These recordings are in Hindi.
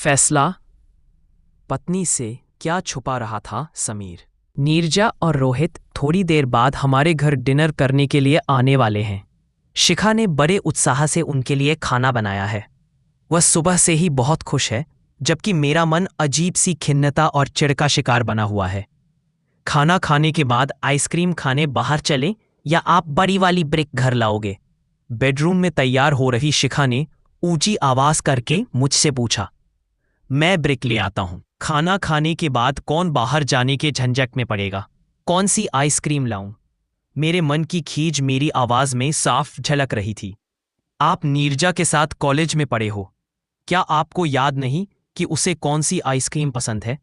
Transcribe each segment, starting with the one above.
फैसला। पत्नी से क्या छुपा रहा था समीर। नीरजा और रोहित थोड़ी देर बाद हमारे घर डिनर करने के लिए आने वाले हैं। शिखा ने बड़े उत्साह से उनके लिए खाना बनाया है। वह सुबह से ही बहुत खुश है, जबकि मेरा मन अजीब सी खिन्नता और चिढ़ का शिकार बना हुआ है। खाना खाने के बाद आइसक्रीम खाने बाहर चलें या आप बड़ी वाली ब्रिक घर लाओगे? बेडरूम में तैयार हो रही शिखा ने ऊंची आवाज करके मुझसे पूछा। मैं ब्रिक ले आता हूं। खाना खाने के बाद कौन बाहर जाने के झंझट में पड़ेगा? कौन सी आइसक्रीम लाऊं? मेरे मन की खींच मेरी आवाज में साफ झलक रही थी। आप नीरजा के साथ कॉलेज में पढ़े हो, क्या आपको याद नहीं कि उसे कौन सी आइसक्रीम पसंद है?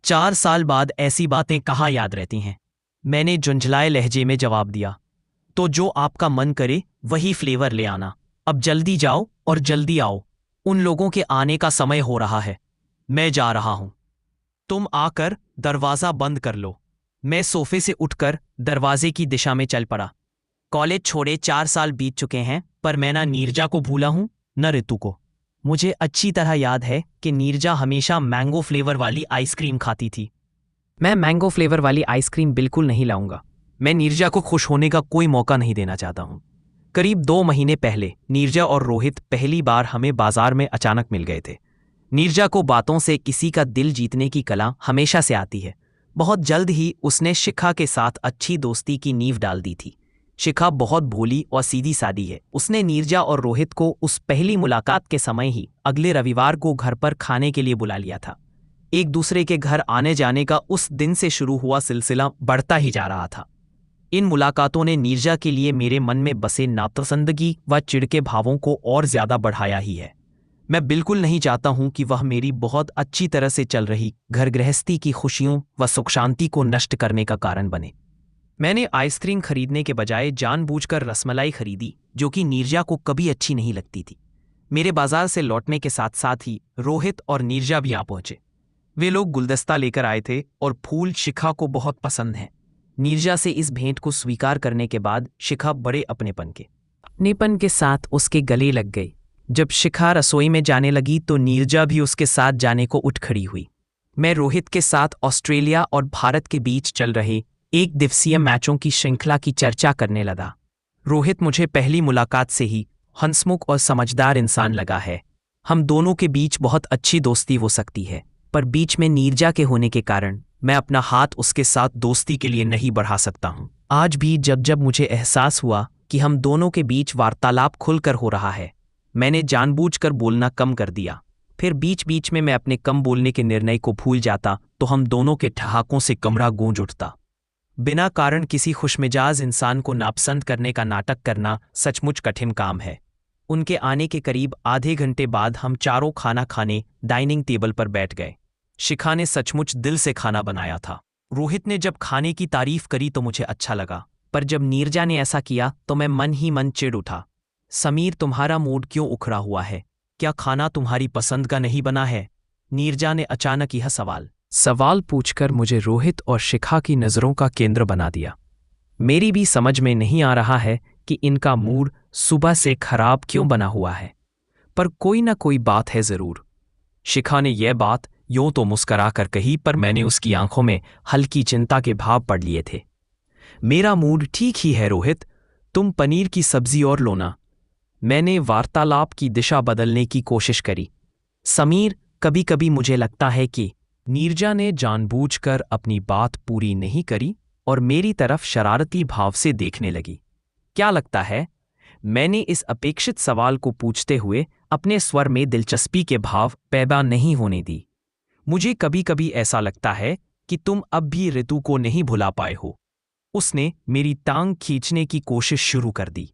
4 साल बाद ऐसी बातें कहाँ याद रहती हैं? मैंने झुंझलाए लहजे में जवाब दिया। तो जो आपका मन करे वही फ्लेवर ले आना। अब जल्दी जाओ और जल्दी आओ, उन लोगों के आने का समय हो रहा है। मैं जा रहा हूं, तुम आकर दरवाजा बंद कर लो। मैं सोफे से उठकर दरवाजे की दिशा में चल पड़ा। कॉलेज छोड़े 4 साल बीत चुके हैं, पर मैं ना नीरजा को भूला हूं न ऋतु को। मुझे अच्छी तरह याद है कि नीरजा हमेशा मैंगो फ्लेवर वाली आइसक्रीम खाती थी। मैं मैंगो फ्लेवर वाली आइसक्रीम बिल्कुल नहीं लाऊंगा। मैं नीरजा को खुश होने का कोई मौका नहीं देना चाहता हूं। करीब 2 महीने पहले नीरजा और रोहित पहली बार हमें बाजार में अचानक मिल गए थे। नीरजा को बातों से किसी का दिल जीतने की कला हमेशा से आती है। बहुत जल्द ही उसने शिखा के साथ अच्छी दोस्ती की नींव डाल दी थी। शिखा बहुत भोली और सीधी सादी है। उसने नीरजा और रोहित को उस पहली मुलाकात के समय ही अगले रविवार को घर पर खाने के लिए बुला लिया था। एक दूसरे के घर आने जाने का उस दिन से शुरू हुआ सिलसिला बढ़ता ही जा रहा था। इन मुलाकातों ने नीरजा के लिए मेरे मन में बसे नापसंदगी व चिढ़ के भावों को और ज्यादा बढ़ाया ही है। मैं बिल्कुल नहीं चाहता हूं कि वह मेरी बहुत अच्छी तरह से चल रही घर गृहस्थी की खुशियों व सुख शांति को नष्ट करने का कारण बने। मैंने आइसक्रीम खरीदने के बजाय जानबूझकर रसमलाई खरीदी, जो कि नीरजा को कभी अच्छी नहीं लगती थी। मेरे बाजार से लौटने के साथ साथ ही रोहित और नीरजा भी आ पहुंचे। वे लोग गुलदस्ता लेकर आए थे और फूल शिखा को बहुत पसंद हैं। नीरजा से इस भेंट को स्वीकार करने के बाद शिखा बड़े अपनेपन के साथ उसके गले लग गई। जब शिखा रसोई में जाने लगी तो नीरजा भी उसके साथ जाने को उठ खड़ी हुई। मैं रोहित के साथ ऑस्ट्रेलिया और भारत के बीच चल रहे एक दिवसीय मैचों की श्रृंखला की चर्चा करने लगा। रोहित मुझे पहली मुलाकात से ही हंसमुख और समझदार इंसान लगा है। हम दोनों के बीच बहुत अच्छी दोस्ती हो सकती है, पर बीच में नीरजा के होने के कारण मैं अपना हाथ उसके साथ दोस्ती के लिए नहीं बढ़ा सकता हूं। आज भी जब जब मुझे एहसास हुआ कि हम दोनों के बीच वार्तालाप खुलकर हो रहा है, मैंने जानबूझकर बोलना कम कर दिया। फिर बीच बीच में मैं अपने कम बोलने के निर्णय को भूल जाता तो हम दोनों के ठहाकों से कमरा गूंज उठता। बिना कारण किसी खुशमिजाज इंसान को नापसंद करने का नाटक करना सचमुच कठिन काम है। उनके आने के करीब आधे घंटे बाद हम चारों खाना खाने डाइनिंग टेबल पर बैठ गए। शिखा ने सचमुच दिल से खाना बनाया था। रोहित ने जब खाने की तारीफ करी तो मुझे अच्छा लगा, पर जब नीरजा ने ऐसा किया तो मैं मन ही मन चिढ़ उठा। समीर, तुम्हारा मूड क्यों उखड़ा हुआ है? क्या खाना तुम्हारी पसंद का नहीं बना है? नीरजा ने अचानक यह सवाल पूछकर मुझे रोहित और शिखा की नज़रों का केंद्र बना दिया। मेरी भी समझ में नहीं आ रहा है कि इनका मूड सुबह से खराब क्यों बना हुआ है, पर कोई ना कोई बात है जरूर। शिखा ने यह बात यूं तो मुस्करा कर कही, पर मैंने उसकी आंखों में हल्की चिंता के भाव पढ़ लिए थे। मेरा मूड ठीक ही है रोहित, तुम पनीर की सब्जी और लो ना। मैंने वार्तालाप की दिशा बदलने की कोशिश करी। समीर, कभी कभी मुझे लगता है कि नीरजा ने जानबूझकर अपनी बात पूरी नहीं करी और मेरी तरफ शरारती भाव से देखने लगी। क्या लगता है? मैंने इस अपेक्षित सवाल को पूछते हुए अपने स्वर में दिलचस्पी के भाव पैदा नहीं होने दी। मुझे कभी कभी ऐसा लगता है कि तुम अब भी ऋतु को नहीं भुला पाए हो। उसने मेरी टांग खींचने की कोशिश शुरू कर दी।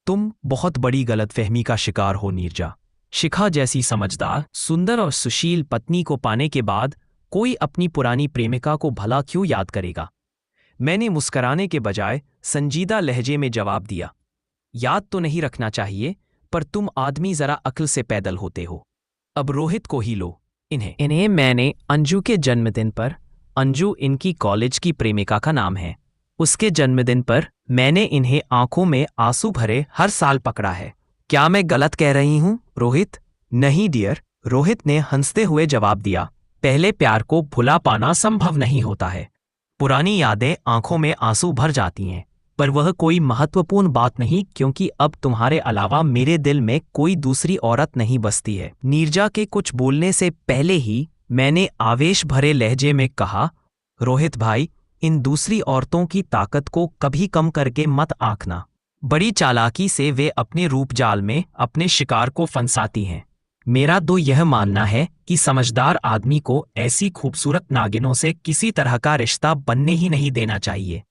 तुम बहुत बड़ी गलतफहमी का शिकार हो नीरजा। शिखा जैसी समझदार, सुंदर और सुशील पत्नी को पाने के बाद कोई अपनी पुरानी प्रेमिका को भला क्यों याद करेगा? मैंने मुस्कराने के बजाय संजीदा लहजे में जवाब दिया। याद तो नहीं रखना चाहिए, पर तुम आदमी जरा अक्ल से पैदल होते हो। अब रोहित को ही लो। इन्हें मैंने अंजू के जन्मदिन पर, अंजू इनकी कॉलेज की प्रेमिका का नाम है, उसके जन्मदिन पर मैंने इन्हें आंखों में आंसू भरे हर साल पकड़ा है। क्या मैं गलत कह रही हूं रोहित? नहीं डियर, रोहित ने हंसते हुए जवाब दिया, पहले प्यार को भुला पाना संभव नहीं होता है। पुरानी यादें आंखों में आंसू भर जाती हैं, पर वह कोई महत्वपूर्ण बात नहीं, क्योंकि अब तुम्हारे अलावा मेरे दिल में कोई दूसरी औरत नहीं बसती है। नीरजा के कुछ बोलने से पहले ही मैंने आवेश भरे लहजे में कहा, रोहित भाई, इन दूसरी औरतों की ताकत को कभी कम करके मत आंकना। बड़ी चालाकी से वे अपने रूप जाल में अपने शिकार को फंसाती हैं। मेरा तो यह मानना है कि समझदार आदमी को ऐसी खूबसूरत नागिनों से किसी तरह का रिश्ता बनने ही नहीं देना चाहिए।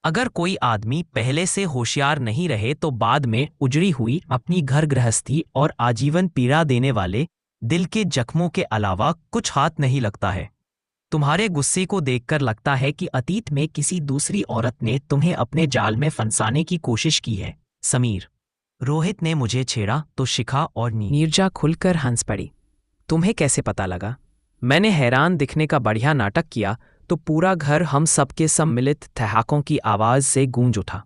अगर कोई आदमी पहले से होशियार नहीं रहे तो बाद में उजड़ी हुई अपनी घर गृहस्थी और आजीवन पीड़ा देने वाले दिल के जख्मों के अलावा कुछ हाथ नहीं लगता है। तुम्हारे गुस्से को देखकर लगता है कि अतीत में किसी दूसरी औरत ने तुम्हें अपने जाल में फंसाने की कोशिश की है, समीर। रोहित ने मुझे छेड़ा तो शिखा और नीरजा खुलकर हंस पड़ी। तुम्हें कैसे पता लगा? मैंने हैरान दिखने का बढ़िया नाटक किया तो पूरा घर हम सबके सम्मिलित ठहाकों की आवाज से गूंज उठा।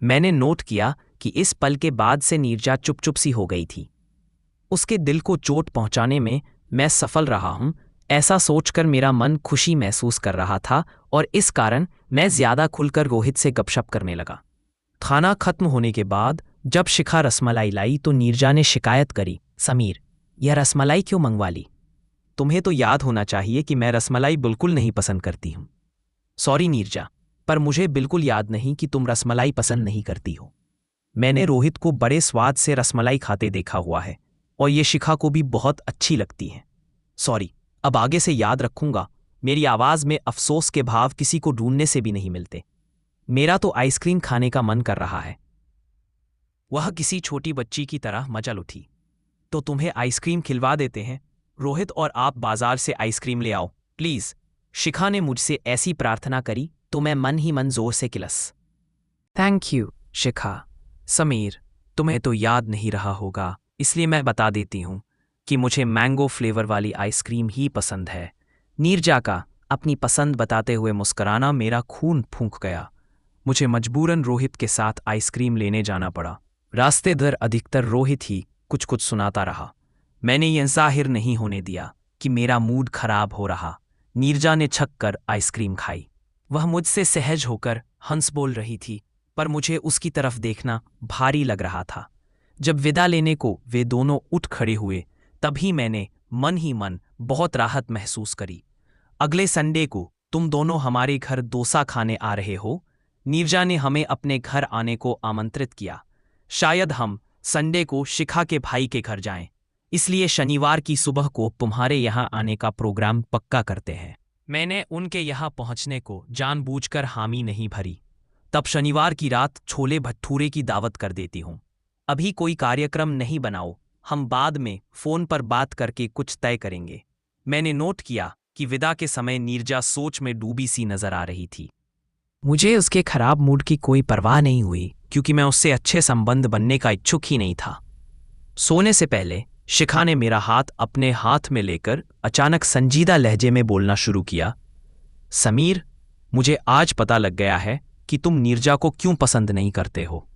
मैंने नोट किया कि इस पल के बाद से नीरजा चुप चुप सी हो गई थी। उसके दिल को चोट पहुंचाने में मैं सफल रहा हूं, ऐसा सोचकर मेरा मन खुशी महसूस कर रहा था और इस कारण मैं ज्यादा खुलकर रोहित से गपशप करने लगा। खाना खत्म होने के बाद जब शिखा रसमलाई लाई तो नीरजा ने शिकायत करी, समीर, यह रसमलाई क्यों मंगवा ली? तुम्हें तो याद होना चाहिए कि मैं रसमलाई बिल्कुल नहीं पसंद करती हूं। सॉरी नीरजा, पर मुझे बिल्कुल याद नहीं कि तुम रसमलाई पसंद नहीं करती हो। मैंने रोहित को बड़े स्वाद से रसमलाई खाते देखा हुआ है और ये शिखा को भी बहुत अच्छी लगती है। सॉरी, अब आगे से याद रखूंगा। मेरी आवाज में अफसोस के भाव किसी को ढूंढने से भी नहीं मिलते। मेरा तो आइसक्रीम खाने का मन कर रहा है। वह किसी छोटी बच्ची की तरह मचल उठी। तो तुम्हें आइसक्रीम खिलवा देते हैं रोहित, और आप बाजार से आइसक्रीम ले आओ प्लीज। शिखा ने मुझसे ऐसी प्रार्थना करी तो मैं मन ही मन जोर से किलस। थैंक यू शिखा। समीर, तुम्हें तो याद नहीं रहा होगा, इसलिए मैं बता देती हूँ कि मुझे मैंगो फ्लेवर वाली आइसक्रीम ही पसंद है। नीरजा का अपनी पसंद बताते हुए मुस्कुराना मेरा खून फूंक गया। मुझे मजबूरन रोहित के साथ आइसक्रीम लेने जाना पड़ा। रास्ते दर अधिकतर रोहित ही कुछ कुछ सुनाता रहा। मैंने यह जाहिर नहीं होने दिया कि मेरा मूड खराब हो रहा। नीरजा ने छक कर आइसक्रीम खाई। वह मुझसे सहज होकर हंस बोल रही थी, पर मुझे उसकी तरफ देखना भारी लग रहा था। जब विदा लेने को वे दोनों उठ खड़े हुए तभी मैंने मन ही मन बहुत राहत महसूस करी। अगले संडे को तुम दोनों हमारे घर डोसा खाने आ रहे हो। नीरजा ने हमें अपने घर आने को आमंत्रित किया। शायद हम संडे को शिखा के भाई के घर जाएं, इसलिए शनिवार की सुबह को तुम्हारे यहाँ आने का प्रोग्राम पक्का करते हैं। मैंने उनके यहाँ पहुँचने को जानबूझकर हामी नहीं भरी। तब शनिवार की रात छोले भटूरे की दावत कर देती हूँ। अभी कोई कार्यक्रम नहीं बनाओ, हम बाद में फोन पर बात करके कुछ तय करेंगे। मैंने नोट किया कि विदा के समय नीरजा सोच में डूबी सी नजर आ रही थी। मुझे उसके खराब मूड की कोई परवाह नहीं हुई, क्योंकि मैं उससे अच्छे संबंध बनने का इच्छुक ही नहीं था। सोने से पहले शिखा ने मेरा हाथ अपने हाथ में लेकर अचानक संजीदा लहजे में बोलना शुरू किया, समीर, मुझे आज पता लग गया है कि तुम नीरजा को क्यों पसंद नहीं करते हो।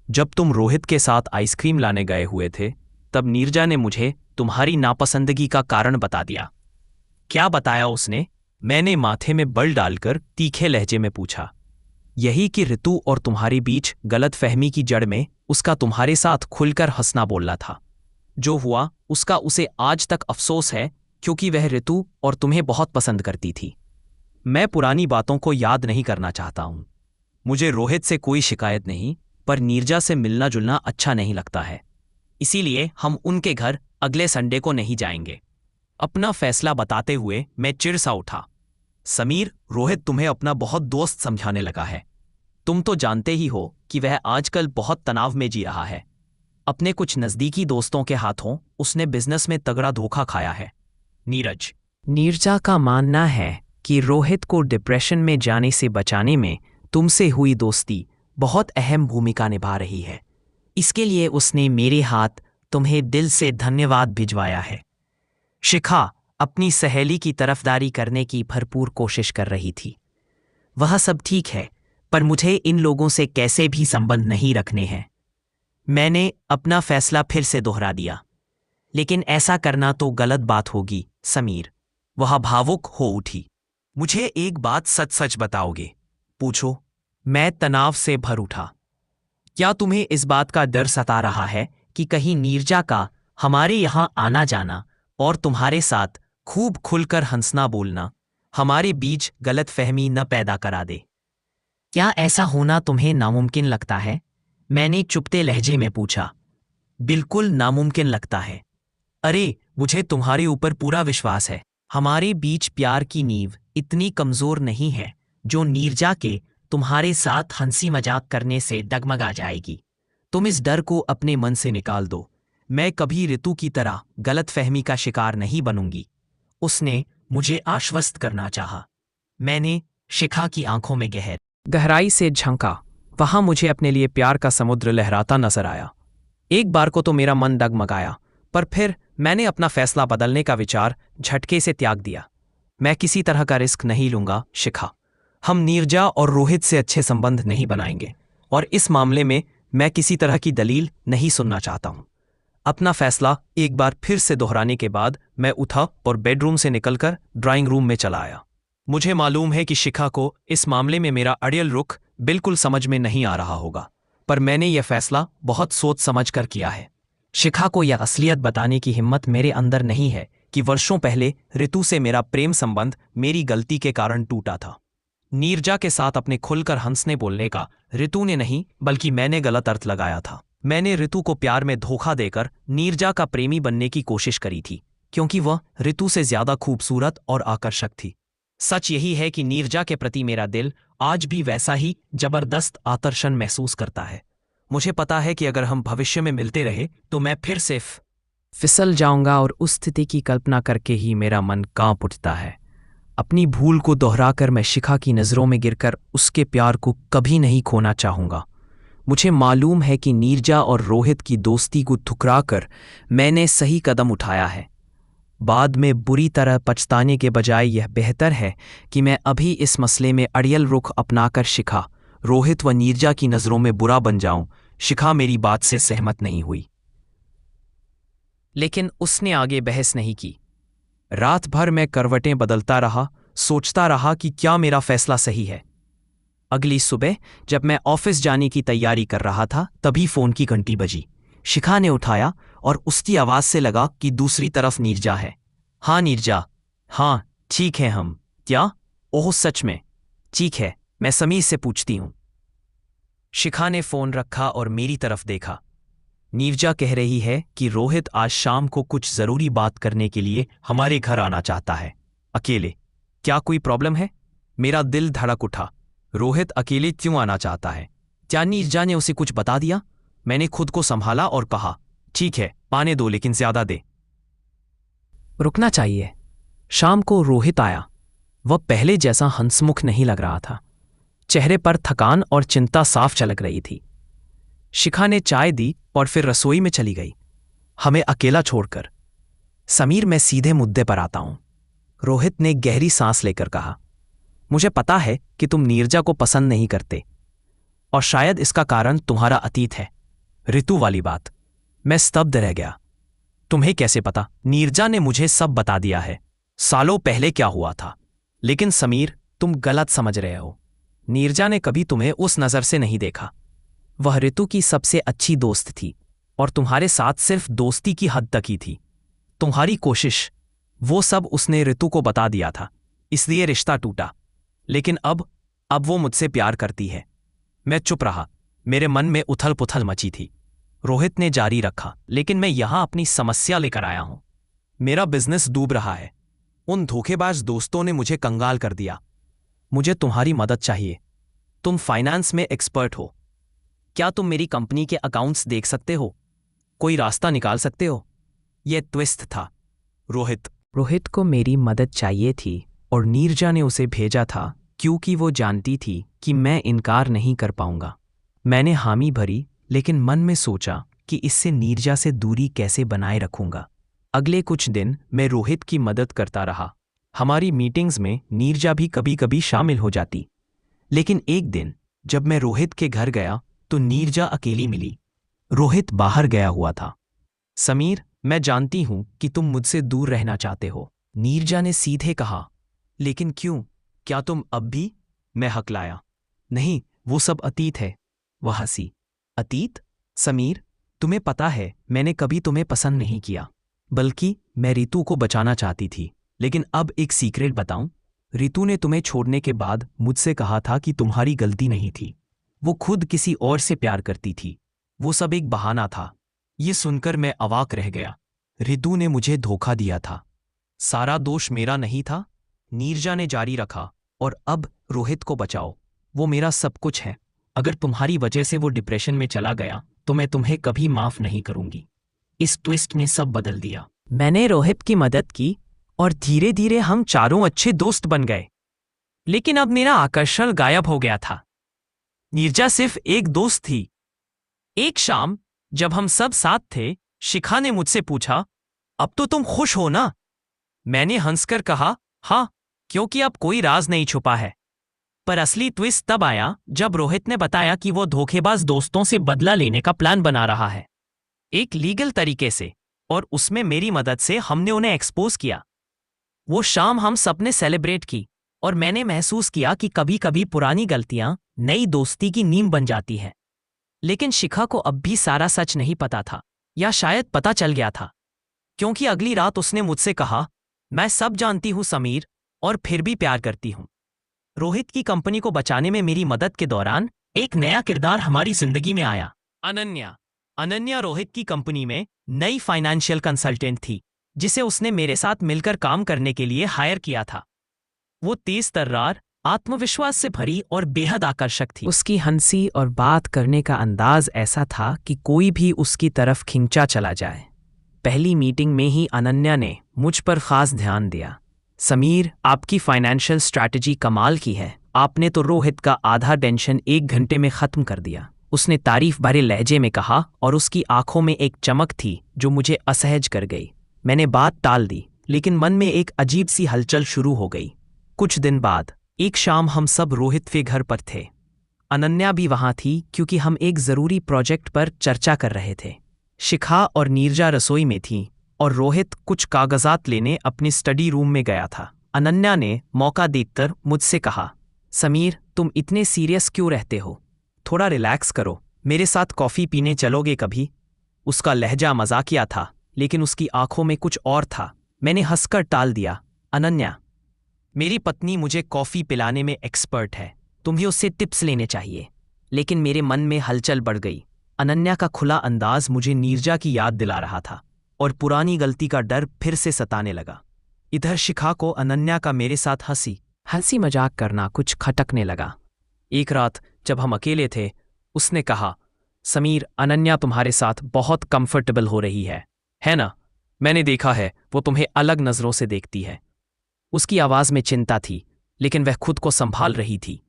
जब तुम रोहित के साथ आइसक्रीम लाने गए हुए थे तब नीरजा ने मुझे तुम्हारी नापसंदगी का कारण बता दिया। क्या बताया उसने? मैंने माथे में बल डालकर तीखे लहजे में पूछा। यही कि ऋतु और तुम्हारे बीच गलतफहमी की जड़ में उसका तुम्हारे साथ खुलकर हंसना बोलना था। जो हुआ उसका उसे आज तक अफसोस है, क्योंकि वह ऋतु और तुम्हें बहुत पसंद करती थी। मैं पुरानी बातों को याद नहीं करना चाहता हूं। मुझे रोहित से कोई शिकायत नहीं, पर नीरजा से मिलना जुलना अच्छा नहीं लगता है। इसीलिए हम उनके घर अगले संडे को नहीं जाएंगे। अपना फैसला बताते हुए मैं चिढ़ सा उठा। समीर, रोहित तुम्हें अपना बहुत दोस्त समझाने लगा है। तुम तो जानते ही हो कि वह आजकल बहुत तनाव में जी रहा है। अपने कुछ नजदीकी दोस्तों के हाथों उसने बिजनेस में तगड़ा धोखा खाया है। नीरज, नीरजा का मानना है कि रोहित को डिप्रेशन में जाने से बचाने में तुमसे हुई दोस्ती बहुत अहम भूमिका निभा रही है। इसके लिए उसने मेरे हाथ तुम्हें दिल से धन्यवाद भिजवाया है। शिखा अपनी सहेली की तरफदारी करने की भरपूर कोशिश कर रही थी। वह सब ठीक है, पर मुझे इन लोगों से कैसे भी संबंध नहीं रखने हैं। मैंने अपना फैसला फिर से दोहरा दिया। लेकिन ऐसा करना तो गलत बात होगी समीर। वह भावुक हो उठी। मुझे एक बात सच सच बताओगे? पूछो। मैं तनाव से भर उठा। क्या तुम्हें इस बात का डर सता रहा है कि कहीं नीरजा का हमारे यहां आना जाना और तुम्हारे साथ खूब खुलकर हंसना बोलना हमारे बीच गलतफहमी न पैदा करा दे? क्या ऐसा होना तुम्हें नामुमकिन लगता है? मैंने चुपते लहजे में पूछा। बिल्कुल नामुमकिन लगता है। अरे, मुझे तुम्हारे ऊपर पूरा विश्वास है। हमारे बीच प्यार की नींव इतनी कमजोर नहीं है जो नीरजा के तुम्हारे साथ हंसी मजाक करने से डगमगा जाएगी। तुम इस डर को अपने मन से निकाल दो। मैं कभी ऋतु की तरह गलतफहमी का शिकार नहीं बनूंगी। उसने मुझे आश्वस्त करना चाहा। मैंने शिखा की आंखों में गहराई से झंका। वहां मुझे अपने लिए प्यार का समुद्र लहराता नजर आया। एक बार को तो मेरा मन डगमगाया, पर फिर मैंने अपना फैसला बदलने का विचार झटके से त्याग दिया। मैं किसी तरह का रिस्क नहीं लूंगा शिखा। हम नीरजा और रोहित से अच्छे संबंध नहीं बनाएंगे, और इस मामले में मैं किसी तरह की दलील नहीं सुनना चाहता हूं। अपना फैसला एक बार फिर से दोहराने के बाद मैं उठा और बेडरूम से निकलकर ड्राइंग रूम में चला आया। मुझे मालूम है कि शिखा को इस मामले में मेरा अड़ियल रुख बिल्कुल समझ में नहीं आ रहा होगा, पर मैंने यह फैसला बहुत सोच समझ कर किया है। शिखा को यह असलियत बताने की हिम्मत मेरे अंदर नहीं है कि वर्षों पहले ऋतु से मेरा प्रेम संबंध मेरी गलती के कारण टूटा था। नीरजा के साथ अपने खुलकर हंसने बोलने का ऋतु ने नहीं बल्कि मैंने गलत अर्थ लगाया था। मैंने ऋतु को प्यार में धोखा देकर नीरजा का प्रेमी बनने की कोशिश करी थी, क्योंकि वह ऋतु से ज्यादा खूबसूरत और आकर्षक थी। सच यही है कि नीरजा के प्रति मेरा दिल आज भी वैसा ही जबरदस्त आकर्षण महसूस करता है। मुझे पता है कि अगर हम भविष्य में मिलते रहे तो मैं फिर से फिसल जाऊंगा, और उस स्थिति की कल्पना करके ही मेरा मन कांप उठता है। अपनी भूल को दोहराकर मैं शिखा की नज़रों में गिरकर उसके प्यार को कभी नहीं खोना चाहूंगा। मुझे मालूम है कि नीरजा और रोहित की दोस्ती को ठुकराकर मैंने सही कदम उठाया है। बाद में बुरी तरह पछताने के बजाय यह बेहतर है कि मैं अभी इस मसले में अड़ियल रुख अपनाकर शिखा, रोहित व नीरजा की नज़रों में बुरा बन जाऊं। शिखा मेरी बात से सहमत नहीं हुई, लेकिन उसने आगे बहस नहीं की। रात भर मैं करवटें बदलता रहा, सोचता रहा कि क्या मेरा फैसला सही है। अगली सुबह जब मैं ऑफिस जाने की तैयारी कर रहा था, तभी फोन की घंटी बजी। शिखा ने उठाया और उसकी आवाज से लगा कि दूसरी तरफ नीरजा है। हाँ नीरजा। हाँ ठीक है हम। क्या? ओह सच में? ठीक है, मैं समीर से पूछती हूँ। शिखा ने फोन रखा और मेरी तरफ देखा। नीरजा कह रही है कि रोहित आज शाम को कुछ जरूरी बात करने के लिए हमारे घर आना चाहता है, अकेले। क्या कोई प्रॉब्लम है? मेरा दिल धड़क उठा। रोहित अकेले क्यों आना चाहता है? क्या नीरजा ने उसे कुछ बता दिया? मैंने खुद को संभाला और कहा, ठीक है पाने दो, लेकिन ज्यादा दे। रुकना चाहिए। शाम को रोहित आया। वह पहले जैसा हंसमुख नहीं लग रहा था। चेहरे पर थकान और चिंता साफ झलक रही थी। शिखा ने चाय दी और फिर रसोई में चली गई, हमें अकेला छोड़कर। समीर, मैं सीधे मुद्दे पर आता हूं, रोहित ने गहरी सांस लेकर कहा। मुझे पता है कि तुम नीरजा को पसंद नहीं करते, और शायद इसका कारण तुम्हारा अतीत है। ऋतु वाली बात। मैं स्तब्ध रह गया। तुम्हें कैसे पता? नीरजा ने मुझे सब बता दिया है, सालों पहले क्या हुआ था। लेकिन समीर, तुम गलत समझ रहे हो। नीरजा ने कभी तुम्हें उस नजर से नहीं देखा। वह ऋतु की सबसे अच्छी दोस्त थी, और तुम्हारे साथ सिर्फ दोस्ती की हद तक ही थी। तुम्हारी कोशिश, वो सब उसने ऋतु को बता दिया था, इसलिए रिश्ता टूटा। लेकिन अब वो मुझसे प्यार करती है। मैं चुप रहा। मेरे मन में उथल पुथल मची थी। रोहित ने जारी रखा, लेकिन मैं यहां अपनी समस्या लेकर आया हूं। मेरा बिजनेस डूब रहा है। उन धोखेबाज दोस्तों ने मुझे कंगाल कर दिया। मुझे तुम्हारी मदद चाहिए। तुम फाइनेंस में एक्सपर्ट हो। क्या तुम मेरी कंपनी के अकाउंट्स देख सकते हो? कोई रास्ता निकाल सकते हो? यह ट्विस्ट था। रोहित को मेरी मदद चाहिए थी, और नीरजा ने उसे भेजा था क्योंकि वो जानती थी कि मैं इनकार नहीं कर पाऊंगा। मैंने हामी भरी, लेकिन मन में सोचा कि इससे नीरजा से दूरी कैसे बनाए रखूंगा। अगले कुछ दिन मैं रोहित की मदद करता रहा। हमारी मीटिंग्स में नीरजा भी कभी कभी शामिल हो जाती। लेकिन एक दिन जब मैं रोहित के घर गया तो नीरजा अकेली मिली। रोहित बाहर गया हुआ था। समीर, मैं जानती हूं कि तुम मुझसे दूर रहना चाहते हो। नीरजा ने सीधे कहा। लेकिन क्यों? क्या तुम अब भी? मैं हकलाया। नहीं, वो सब अतीत है। वह हंसी। अतीत? समीर, तुम्हें पता है मैंने कभी तुम्हें पसंद नहीं किया, बल्कि मैं रितु को बचाना चाहती थी। लेकिन अब एक सीक्रेट बताऊं? रितु ने तुम्हें छोड़ने के बाद मुझसे कहा था कि तुम्हारी गलती नहीं थी। वो खुद किसी और से प्यार करती थी। वो सब एक बहाना था। ये सुनकर मैं अवाक रह गया। रितु ने मुझे धोखा दिया था। सारा दोष मेरा नहीं था? नीरजा ने जारी रखा। और अब रोहित को बचाओ। वो मेरा सब कुछ है। अगर तुम्हारी वजह से वो डिप्रेशन में चला गया तो मैं तुम्हें कभी माफ नहीं करूंगी। इस ट्विस्ट ने सब बदल दिया। मैंने रोहित की मदद की और धीरे धीरे हम चारों अच्छे दोस्त बन गए। लेकिन अब मेरा आकर्षण गायब हो गया था। नीरजा सिर्फ एक दोस्त थी। एक शाम जब हम सब साथ थे, शिखा ने मुझसे पूछा, अब तो तुम खुश हो ना? मैंने हंसकर कहा, हाँ, क्योंकि अब कोई राज नहीं छुपा है। पर असली ट्विस्ट तब आया जब रोहित ने बताया कि वो धोखेबाज दोस्तों से बदला लेने का प्लान बना रहा है, एक लीगल तरीके से। और उसमें मेरी मदद से हमने उन्हें एक्सपोज किया। वो शाम हम सबने सेलिब्रेट की और मैंने महसूस किया कि कभी कभी पुरानी गलतियां नई दोस्ती की नींव बन जाती हैं। लेकिन शिखा को अब भी सारा सच नहीं पता था, या शायद पता चल गया था, क्योंकि अगली रात उसने मुझसे कहा, मैं सब जानती हूं समीर, और फिर भी प्यार करती हूं। रोहित की कंपनी को बचाने में मेरी मदद के दौरान एक नया किरदार हमारी जिंदगी में आया, अनन्या। अनन्या रोहित की कंपनी में नई फाइनेंशियल कंसल्टेंट थी, जिसे उसने मेरे साथ मिलकर काम करने के लिए हायर किया था। वो तेज तर्रार, आत्मविश्वास से भरी और बेहद आकर्षक थी। उसकी हंसी और बात करने का अंदाज ऐसा था कि कोई भी उसकी तरफ खिंचा चला जाए। पहली मीटिंग में ही अनन्या ने मुझ पर खास ध्यान दिया। समीर, आपकी फाइनेंशियल स्ट्रैटेजी कमाल की है। आपने तो रोहित का आधा टेंशन 1 घंटे में खत्म कर दिया, उसने तारीफ भरे लहजे में कहा, और उसकी आंखों में एक चमक थी जो मुझे असहज कर गई। मैंने बात टाल दी, लेकिन मन में एक अजीब सी हलचल शुरू हो गई। कुछ दिन बाद एक शाम हम सब रोहित के घर पर थे। अनन्या भी वहां थी, क्योंकि हम एक जरूरी प्रोजेक्ट पर चर्चा कर रहे थे। शिखा और नीरजा रसोई में थीं और रोहित कुछ कागजात लेने अपनी स्टडी रूम में गया था। अनन्या ने मौका देखकर मुझसे कहा, समीर, तुम इतने सीरियस क्यों रहते हो? थोड़ा रिलैक्स करो। मेरे साथ कॉफी पीने चलोगे कभी? उसका लहजा मजाकिया था, लेकिन उसकी आंखों में कुछ और था। मैंने हंसकर टाल दिया। अनन्या, मेरी पत्नी मुझे कॉफी पिलाने में एक्सपर्ट है, तुम्हें उससे टिप्स लेने चाहिए। लेकिन मेरे मन में हलचल बढ़ गई। अनन्या का खुला अंदाज मुझे नीरजा की याद दिला रहा था, और पुरानी गलती का डर फिर से सताने लगा। इधर शिखा को अनन्या का मेरे साथ हंसी मजाक करना कुछ खटकने लगा। एक रात जब हम अकेले थे, उसने कहा, समीर, अनन्या तुम्हारे साथ बहुत कंफर्टेबल हो रही है ना? मैंने देखा है, वो तुम्हें अलग नजरों से देखती है। उसकी आवाज में चिंता थी, लेकिन वह खुद को संभाल रही थी।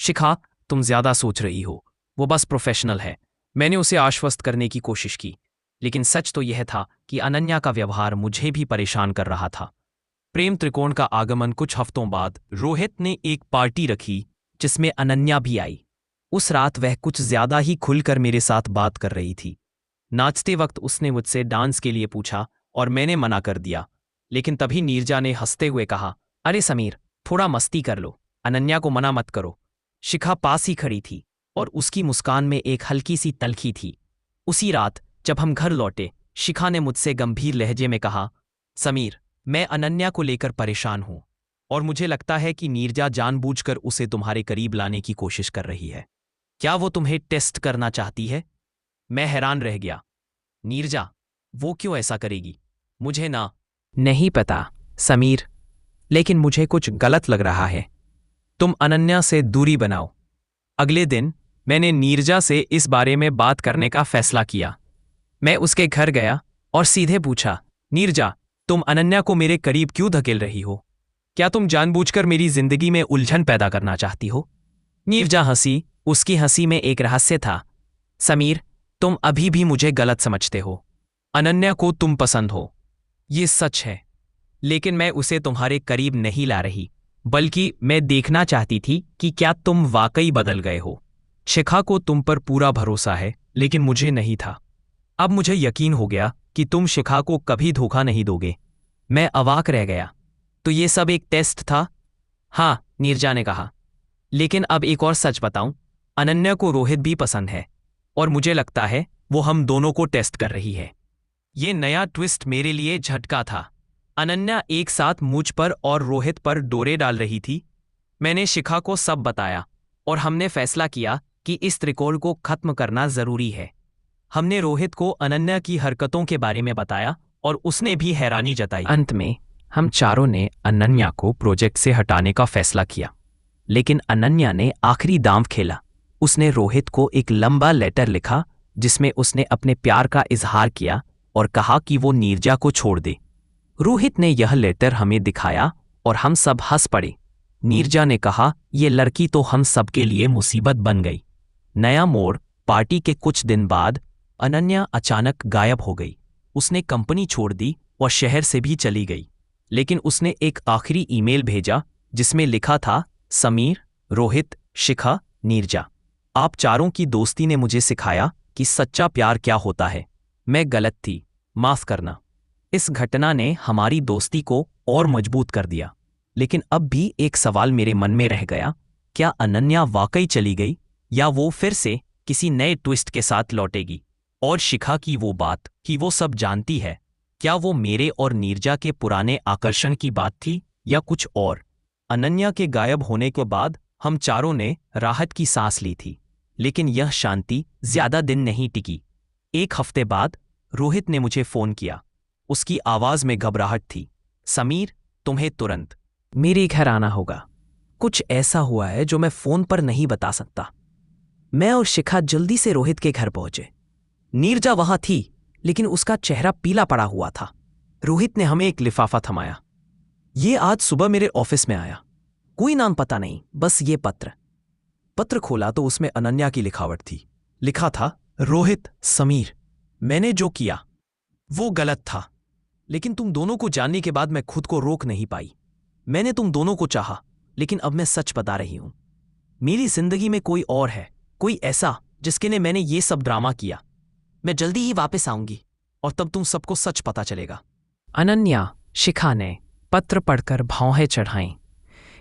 शिखा, तुम ज्यादा सोच रही हो, वो बस प्रोफेशनल है। मैंने उसे आश्वस्त करने की कोशिश की, लेकिन सच तो यह था कि अनन्या का व्यवहार मुझे भी परेशान कर रहा था। प्रेम त्रिकोण का आगमन कुछ हफ्तों बाद रोहित ने एक पार्टी रखी, जिसमें अनन्या भी आई। उस रात वह कुछ ज्यादा ही खुलकर मेरे साथ बात कर रही थी। नाचते वक्त उसने मुझसे डांस के लिए पूछा और मैंने मना कर दिया, लेकिन तभी नीरजा ने हंसते हुए कहा, अरे समीर, थोड़ा मस्ती कर लो, अनन्या को मना मत करो। शिखा पास ही खड़ी थी और उसकी मुस्कान में एक हल्की सी तलखी थी। उसी रात जब हम घर लौटे, शिखा ने मुझसे गंभीर लहजे में कहा, समीर, मैं अनन्या को लेकर परेशान हूं, और मुझे लगता है कि नीरजा जानबूझकर उसे तुम्हारे करीब लाने की कोशिश कर रही है। क्या वो तुम्हें टेस्ट करना चाहती है? मैं हैरान रह गया। नीरजा, वो क्यों ऐसा करेगी? मुझे नहीं पता समीर, लेकिन मुझे कुछ गलत लग रहा है। तुम अनन्या से दूरी बनाओ। अगले दिन मैंने नीरजा से इस बारे में बात करने का फैसला किया। मैं उसके घर गया और सीधे पूछा, नीरजा, तुम अनन्या को मेरे करीब क्यों धकेल रही हो? क्या तुम जानबूझकर मेरी जिंदगी में उलझन पैदा करना चाहती हो? नीरजा हंसी। उसकी हंसी में एक रहस्य था। समीर, तुम अभी भी मुझे गलत समझते हो। अनन्या को तुम पसंद हो, ये सच है, लेकिन मैं उसे तुम्हारे करीब नहीं ला रही, बल्कि मैं देखना चाहती थी कि क्या तुम वाकई बदल गए हो। शिखा को तुम पर पूरा भरोसा है, लेकिन मुझे नहीं था। अब मुझे यकीन हो गया कि तुम शिखा को कभी धोखा नहीं दोगे। मैं अवाक रह गया। तो ये सब एक टेस्ट था? हाँ, नीरजा ने कहा। लेकिन अब एक और सच बताऊं, अनन्या को रोहित भी पसंद है और मुझे लगता है वो हम दोनों को टेस्ट कर रही है। ये नया ट्विस्ट मेरे लिए झटका था। अनन्या एक साथ मुझ पर और रोहित पर डोरे डाल रही थी। मैंने शिखा को सब बताया और हमने फैसला किया कि इस त्रिकोण को खत्म करना जरूरी है। हमने रोहित को अनन्या की हरकतों के बारे में बताया और उसने भी हैरानी जताई। अंत में हम चारों ने अनन्या को प्रोजेक्ट से हटाने का फैसला किया, लेकिन अनन्या ने आखिरी दांव खेला। उसने रोहित को एक लंबा लेटर लिखा जिसमें उसने अपने प्यार का इजहार किया और कहा कि वो नीरजा को छोड़ दे। रोहित ने यह लेटर हमें दिखाया और हम सब हंस पड़े। नीरजा ने कहा, ये लड़की तो हम सबके लिए मुसीबत बन गई। नया मोड़, पार्टी के कुछ दिन बाद अनन्या अचानक गायब हो गई। उसने कंपनी छोड़ दी और शहर से भी चली गई। लेकिन उसने एक आखिरी ईमेल भेजा जिसमें लिखा था, समीर, रोहित, शिखा, नीरजा, आप चारों की दोस्ती ने मुझे सिखाया कि सच्चा प्यार क्या होता है। मैं गलत थी, माफ करना। इस घटना ने हमारी दोस्ती को और मजबूत कर दिया। लेकिन अब भी एक सवाल मेरे मन में रह गया, क्या अनन्या वाकई चली गई या वो फिर से किसी नए ट्विस्ट के साथ लौटेगी? और शिखा की वो बात कि वो सब जानती है, क्या वो मेरे और नीरजा के पुराने आकर्षण की बात थी या कुछ और? अनन्या के गायब होने के बाद हम चारों ने राहत की सांस ली थी, लेकिन यह शांति ज्यादा दिन नहीं टिकी। एक हफ्ते बाद रोहित ने मुझे फोन किया। उसकी आवाज में घबराहट थी। समीर, तुम्हें तुरंत मेरे घर आना होगा। कुछ ऐसा हुआ है जो मैं फोन पर नहीं बता सकता। मैं और शिखा जल्दी से रोहित के घर पहुंचे। नीरजा वहां थी, लेकिन उसका चेहरा पीला पड़ा हुआ था। रोहित ने हमें एक लिफाफा थमाया। ये आज सुबह मेरे ऑफिस में आया। कोई नाम पता नहीं, बस ये पत्र खोला तो उसमें अनन्या की लिखावट थी। लिखा था, रोहित, समीर, मैंने जो किया वो गलत था, लेकिन तुम दोनों को जानने के बाद मैं खुद को रोक नहीं पाई। मैंने तुम दोनों को चाहा, लेकिन अब मैं सच बता रही हूं। मेरी जिंदगी में कोई और है, कोई ऐसा जिसके लिए मैंने ये सब ड्रामा किया। मैं जल्दी ही वापस आऊंगी और तब तुम सबको सच पता चलेगा। अनन्या, शिखा ने पत्र पढ़कर भौहें चढ़ाईं।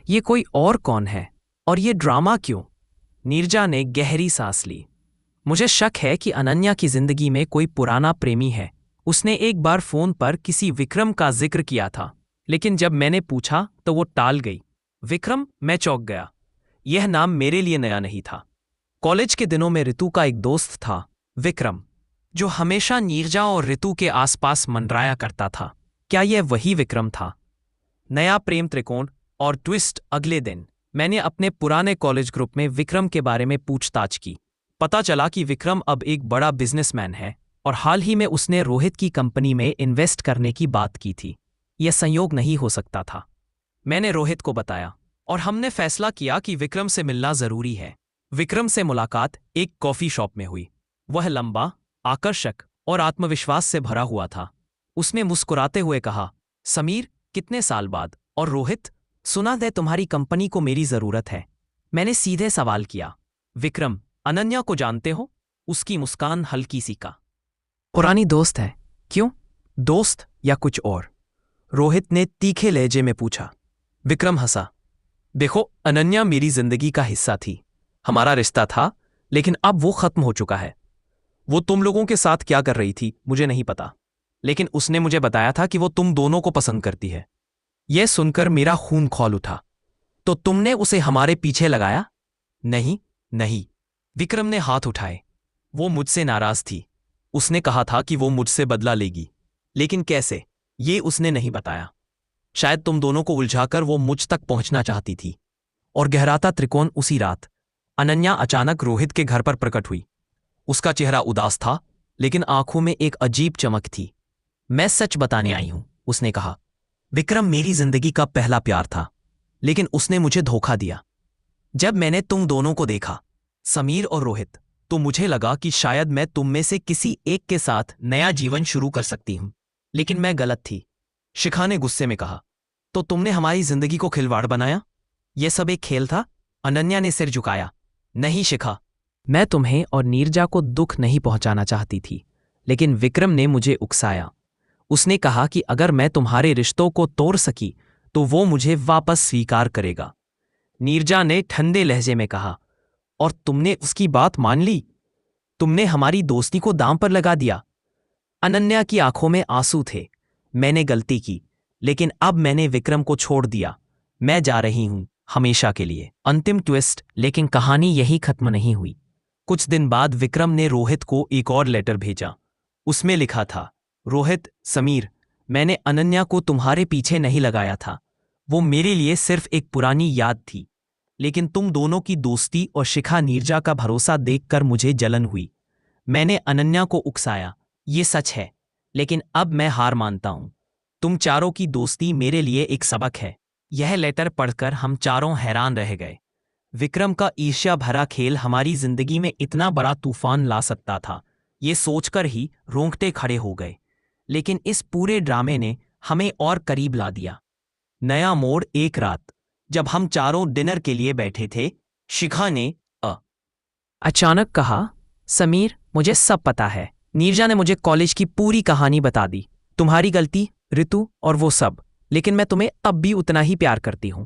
ये कोई और कौन है और ये ड्रामा क्यों? नीरजा ने गहरी सांस ली। मुझे शक है कि अनन्या की जिंदगी में कोई पुराना प्रेमी है। उसने एक बार फोन पर किसी विक्रम का जिक्र किया था, लेकिन जब मैंने पूछा तो वो टाल गई। विक्रम? मैं चौंक गया। यह नाम मेरे लिए नया नहीं था। कॉलेज के दिनों में ऋतु का एक दोस्त था, विक्रम, जो हमेशा नीरजा और ऋतु के आसपास मंडराया करता था। क्या यह वही विक्रम था? नया प्रेम त्रिकोण और ट्विस्ट। अगले दिन मैंने अपने पुराने कॉलेज ग्रुप में विक्रम के बारे में पूछताछ की। पता चला कि विक्रम अब एक बड़ा बिजनेसमैन है और हाल ही में उसने रोहित की कंपनी में इन्वेस्ट करने की बात की थी। यह संयोग नहीं हो सकता था। मैंने रोहित को बताया और हमने फैसला किया कि विक्रम से मिलना जरूरी है। विक्रम से मुलाकात एक कॉफी शॉप में हुई। वह लंबा, आकर्षक और आत्मविश्वास से भरा हुआ था। उसने मुस्कुराते हुए कहा, समीर, कितने साल बाद? और रोहित, सुना है तुम्हारी कंपनी को मेरी जरूरत है। मैंने सीधे सवाल किया, विक्रम, अनन्या को जानते हो? उसकी मुस्कान हल्की सी का। पुरानी दोस्त है। क्यों? दोस्त या कुछ और? रोहित ने तीखे लहजे में पूछा। विक्रम हंसा। देखो, अनन्या मेरी जिंदगी का हिस्सा थी। हमारा रिश्ता था, लेकिन अब वो खत्म हो चुका है। वो तुम लोगों के साथ क्या कर रही थी मुझे नहीं पता, लेकिन उसने मुझे बताया था कि वो तुम दोनों को पसंद करती है। यह सुनकर मेरा खून खौल उठा। तो तुमने उसे हमारे पीछे लगाया? नहीं, नहीं। विक्रम ने हाथ उठाए। वो मुझसे नाराज थी। उसने कहा था कि वो मुझसे बदला लेगी, लेकिन कैसे, ये उसने नहीं बताया। शायद तुम दोनों को उलझाकर वो मुझ तक पहुंचना चाहती थी। और गहराता त्रिकोण। उसी रात अनन्या अचानक रोहित के घर पर प्रकट हुई। उसका चेहरा उदास था, लेकिन आंखों में एक अजीब चमक थी। मैं सच बताने आई हूं, उसने कहा। विक्रम मेरी जिंदगी का पहला प्यार था, लेकिन उसने मुझे धोखा दिया। जब मैंने तुम दोनों को देखा, समीर और रोहित, तो मुझे लगा कि शायद मैं तुम में से किसी एक के साथ नया जीवन शुरू कर सकती हूं, लेकिन मैं गलत थी। शिखा ने गुस्से में कहा, तो तुमने हमारी जिंदगी को खिलवाड़ बनाया? यह सब एक खेल था? अनन्या ने सिर झुकाया। नहीं शिखा, मैं तुम्हें और नीरजा को दुख नहीं पहुंचाना चाहती थी, लेकिन विक्रम ने मुझे उकसाया। उसने कहा कि अगर मैं तुम्हारे रिश्तों को तोड़ सकी तो वो मुझे वापस स्वीकार करेगा। नीरजा ने ठंडे लहजे में कहा, और तुमने उसकी बात मान ली? तुमने हमारी दोस्ती को दांव पर लगा दिया। अनन्या की आंखों में आंसू थे। मैंने गलती की, लेकिन अब मैंने विक्रम को छोड़ दिया। मैं जा रही हूं, हमेशा के लिए। अंतिम ट्विस्ट, लेकिन कहानी यही खत्म नहीं हुई। कुछ दिन बाद विक्रम ने रोहित को एक और लेटर भेजा। उसमें लिखा था, रोहित, समीर, मैंने अनन्या को तुम्हारे पीछे नहीं लगाया था। वो मेरे लिए सिर्फ एक पुरानी याद थी। लेकिन तुम दोनों की दोस्ती और शिखा नीरजा का भरोसा देखकर मुझे जलन हुई। मैंने अनन्या को उकसाया, ये सच है, लेकिन अब मैं हार मानता हूं। तुम चारों की दोस्ती मेरे लिए एक सबक है। यह लेटर पढ़कर हम चारों हैरान रह गए। विक्रम का ईर्ष्या भरा खेल हमारी जिंदगी में इतना बड़ा तूफान ला सकता था, ये सोचकर ही रोंगटे खड़े हो गए। लेकिन इस पूरे ड्रामे ने हमें और करीब ला दिया। नया मोड़, एक रात जब हम चारों डिनर के लिए बैठे थे, शिखा ने अचानक कहा, समीर, मुझे सब पता है। नीरजा ने मुझे कॉलेज की पूरी कहानी बता दी, तुम्हारी गलती, ऋतु और वो सब। लेकिन मैं तुम्हें अब भी उतना ही प्यार करती हूं।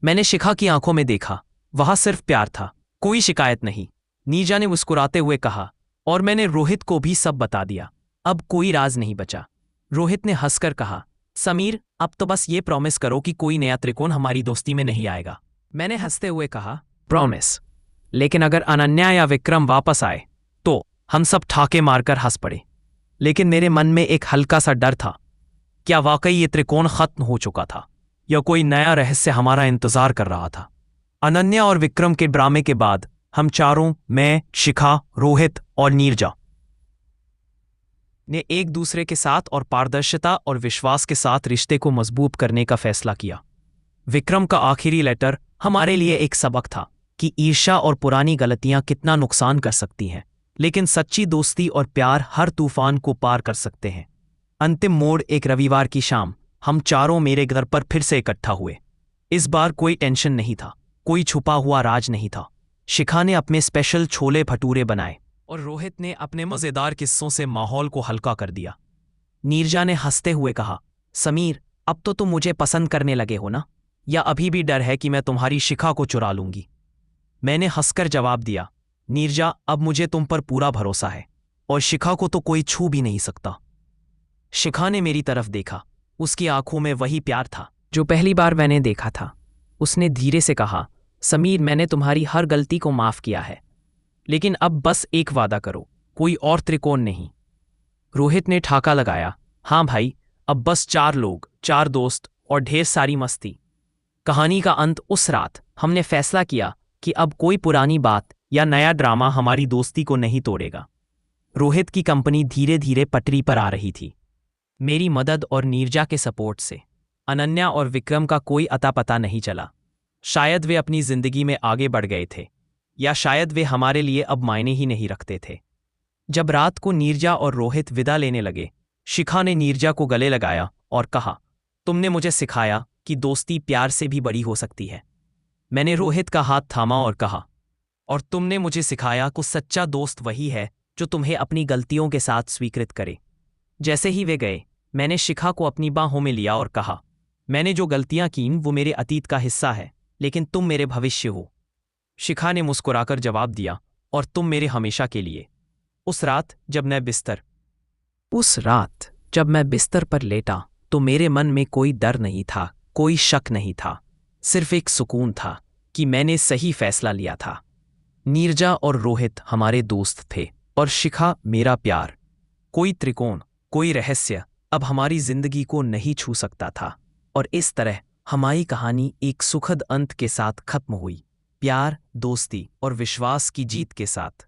मैंने शिखा की आंखों में देखा, वहां सिर्फ प्यार था, कोई शिकायत नहीं। नीरजा ने मुस्कुराते हुए कहा, और मैंने रोहित को भी सब बता दिया। अब कोई राज नहीं बचा। रोहित ने हंसकर कहा, समीर, अब तो बस ये प्रॉमिस करो कि कोई नया त्रिकोण हमारी दोस्ती में नहीं आएगा। मैंने हंसते हुए कहा, प्रॉमिस। लेकिन अगर अनन्या या विक्रम वापस आए तो? हम सब ठाके मारकर हंस पड़े। लेकिन मेरे मन में एक हल्का सा डर था। क्या वाकई ये त्रिकोण खत्म हो चुका था, या कोई नया रहस्य हमारा इंतजार कर रहा था? अनन्या और विक्रम के ड्रामे के बाद हम चारों, मैं, शिखा, रोहित और नीरजा, ने एक दूसरे के साथ और पारदर्शिता और विश्वास के साथ रिश्ते को मजबूत करने का फैसला किया। विक्रम का आखिरी लेटर हमारे लिए एक सबक था कि ईर्ष्या और पुरानी गलतियां कितना नुकसान कर सकती हैं, लेकिन सच्ची दोस्ती और प्यार हर तूफान को पार कर सकते हैं। अंतिम मोड़, एक रविवार की शाम, हम चारों मेरे घर पर फिर से इकट्ठा हुए। इस बार कोई टेंशन नहीं था, कोई छुपा हुआ राज नहीं था। शिखा ने अपने स्पेशल छोले भटूरे बनाए और रोहित ने अपने मजेदार किस्सों से माहौल को हल्का कर दिया। नीरजा ने हंसते हुए कहा, समीर, अब तो तुम मुझे पसंद करने लगे हो ना? या अभी भी डर है कि मैं तुम्हारी शिखा को चुरा लूंगी? मैंने हंसकर जवाब दिया, नीरजा, अब मुझे तुम पर पूरा भरोसा है, और शिखा को तो कोई छू भी नहीं सकता। शिखा ने मेरी तरफ देखा। उसकी आंखों में वही प्यार था जो पहली बार मैंने देखा था। उसने धीरे से कहा, समीर, मैंने तुम्हारी हर गलती को माफ किया है, लेकिन अब बस एक वादा करो, कोई और त्रिकोण नहीं। रोहित ने ठाका लगाया, हाँ भाई, अब बस 4 लोग, 4 दोस्त और ढेर सारी मस्ती। कहानी का अंत, उस रात हमने फैसला किया कि अब कोई पुरानी बात या नया ड्रामा हमारी दोस्ती को नहीं तोड़ेगा। रोहित की कंपनी धीरे धीरे पटरी पर आ रही थी। मेरी मदद और नीरजा के सपोर्ट से अनन्या और विक्रम का कोई अता पता नहीं चला। शायद वे अपनी जिंदगी में आगे बढ़ गए थे, या शायद वे हमारे लिए अब मायने ही नहीं रखते थे। जब रात को नीरजा और रोहित विदा लेने लगे, शिखा ने नीरजा को गले लगाया और कहा, तुमने मुझे सिखाया कि दोस्ती प्यार से भी बड़ी हो सकती है। मैंने रोहित का हाथ थामा और कहा, और तुमने मुझे सिखाया कि सच्चा दोस्त वही है जो तुम्हें अपनी गलतियों के साथ स्वीकृत करे। जैसे ही वे गए, मैंने शिखा को अपनी बाहों में लिया और कहा, मैंने जो गलतियां की वो मेरे अतीत का हिस्सा है, लेकिन तुम मेरे भविष्य हो। शिखा ने मुस्कुराकर जवाब दिया, और तुम मेरे हमेशा के लिए। उस रात जब मैं बिस्तर पर लेटा तो मेरे मन में कोई डर नहीं था, कोई शक नहीं था, सिर्फ एक सुकून था कि मैंने सही फैसला लिया था। नीरजा और रोहित हमारे दोस्त थे, और शिखा मेरा प्यार। कोई त्रिकोण, कोई रहस्य अब हमारी जिंदगी को नहीं छू सकता था। और इस तरह हमारी कहानी एक सुखद अंत के साथ खत्म हुई, प्यार, दोस्ती और विश्वास की जीत के साथ।